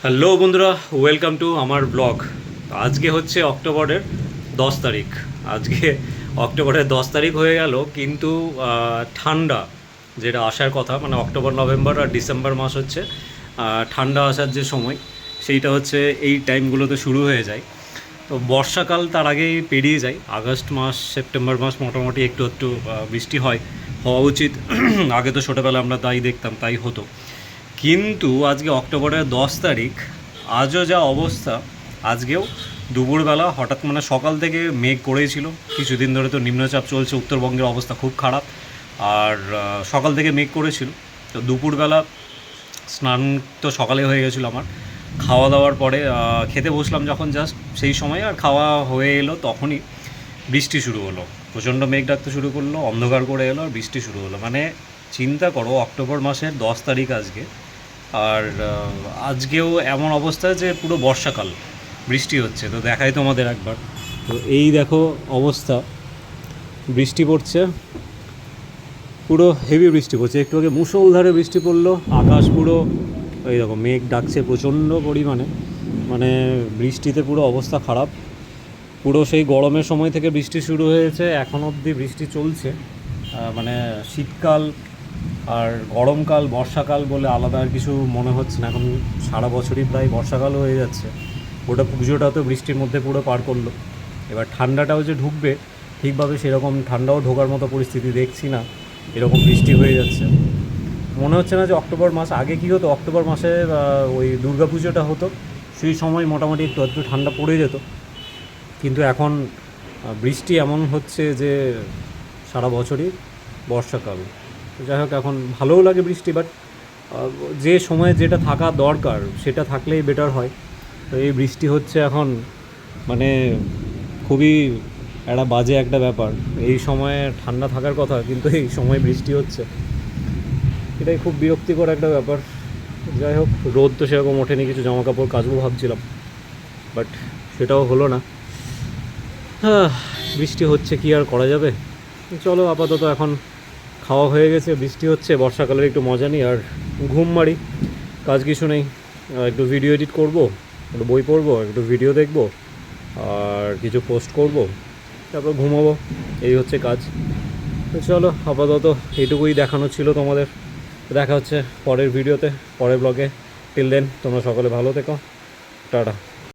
Hello বন্ধুরা, welcome to আমার blog. আজকে হচ্ছে অক্টোবরের 10 তারিখ। আজকে অক্টোবরের 10 তারিখ হয়ে গেল, কিন্তু ঠান্ডা যেটা আসার কথা, মানে অক্টোবর নভেম্বর আর ডিসেম্বর মাস হচ্ছে ঠান্ডা আসার যে সময়, সেইটা হচ্ছে এই টাইমগুলোতে শুরু হয়ে যায়। তো বর্ষাকাল তার আগেই পেরিয়ে যায়। আগস্ট মাস, সেপ্টেম্বর মাস মোটামুটি একটু একটু বৃষ্টি হওয়া উচিত। আগে তো ছোটোবেলা আমরা তাই দেখতাম, তাই হতো। কিন্তু আজকে অক্টোবরের 10 তারিখ, আজও যা অবস্থা। আজকেও দুপুরবেলা হঠাৎ মানে সকাল থেকে মেঘ করেই ছিল। কিছুদিন ধরে তো নিম্নচাপ চলছে, উত্তরবঙ্গের অবস্থা খুব খারাপ। আর সকাল থেকে মেঘ করেছিল। তো দুপুরবেলা স্নান তো সকালে হয়ে গেছিলো আমার। খাওয়া দাওয়ার পরে খেতে বসলাম যখন, জাস্ট সেই সময় আর খাওয়া হয়ে এলো, তখনই বৃষ্টি শুরু হলো। প্রচণ্ড মেঘ ডাকতে শুরু করলো, অন্ধকার করে এলো আর বৃষ্টি শুরু হলো। মানে চিন্তা করো, অক্টোবর মাসের 10 তারিখ আজকে, আর আজকেও এমন অবস্থা যে পুরো বর্ষাকাল, বৃষ্টি হচ্ছে। তো দেখাই তোমাদের একবার। তো এই দেখো অবস্থা, বৃষ্টি পড়ছে, পুরো হেভি বৃষ্টি পড়ছে। একটু আগে মুষলধারে বৃষ্টি পড়লো, আকাশ পুরো এই দেখো মেঘ ডাকছে প্রচণ্ড পরিমাণে। মানে বৃষ্টিতে পুরো অবস্থা খারাপ। পুরো সেই গরমের সময় থেকে বৃষ্টি শুরু হয়েছে, এখন অবধি বৃষ্টি চলছে। মানে শীতকাল আর গরমকাল, বর্ষাকাল বলে আলাদা আর কিছু মনে হচ্ছে না। এখন সারা বছরই প্রায় বর্ষাকালও হয়ে যাচ্ছে। ওটা পুজোটা তো বৃষ্টির মধ্যে পুরো পার করলো। এবার ঠান্ডাটাও যে ঢুকবে ঠিকভাবে, সেরকম ঠান্ডাও ঢোকার মতো পরিস্থিতি দেখছি না। এরকম বৃষ্টি হয়ে যাচ্ছে, মনে হচ্ছে না যে অক্টোবর মাস। আগে কী হতো, অক্টোবর মাসে ওই দুর্গা পুজোটা হতো, সেই সময় মোটামুটি একটু একটু ঠান্ডা পড়ে যেত। কিন্তু এখন বৃষ্টি এমন হচ্ছে যে সারা বছরই বর্ষাকাল। যাই হোক, এখন ভালোও লাগে বৃষ্টি, বাট যে সময়ে যেটা থাকা দরকার সেটা থাকলেই বেটার হয়। তো এই বৃষ্টি হচ্ছে এখন, মানে খুবই একটা বাজে একটা ব্যাপার। এই সময়ে ঠান্ডা থাকার কথা, কিন্তু এই সময় বৃষ্টি হচ্ছে, এটাই খুব বিরক্তিকর একটা ব্যাপার। যাই হোক, রোদ তো সেরকম ওঠেনি, কিছু জামা কাপড় কাচবো ভাবছিলাম, বাট সেটাও হলো না। বৃষ্টি হচ্ছে, কি আর করা যাবে। চলো আপাতত এখন খাওয়া হয়ে গেছে, বৃষ্টি হচ্ছে, বর্ষাকালের একটু মজা নিই আর ঘুম মারি। কাজ কিছু নেই, একটু ভিডিও এডিট করব, একটু বই পড়বো, একটু ভিডিও দেখব, আর কিছু পোস্ট করব, তারপর ঘুমাবো। এই হচ্ছে কাজ। তো চলো আপাতত এইটুকুই দেখানো ছিল তোমাদের। দেখা হচ্ছে পরের ভিডিওতে, পরের ব্লগে। টিল দেন তোমরা সকলে ভালো থেকো, টাটা।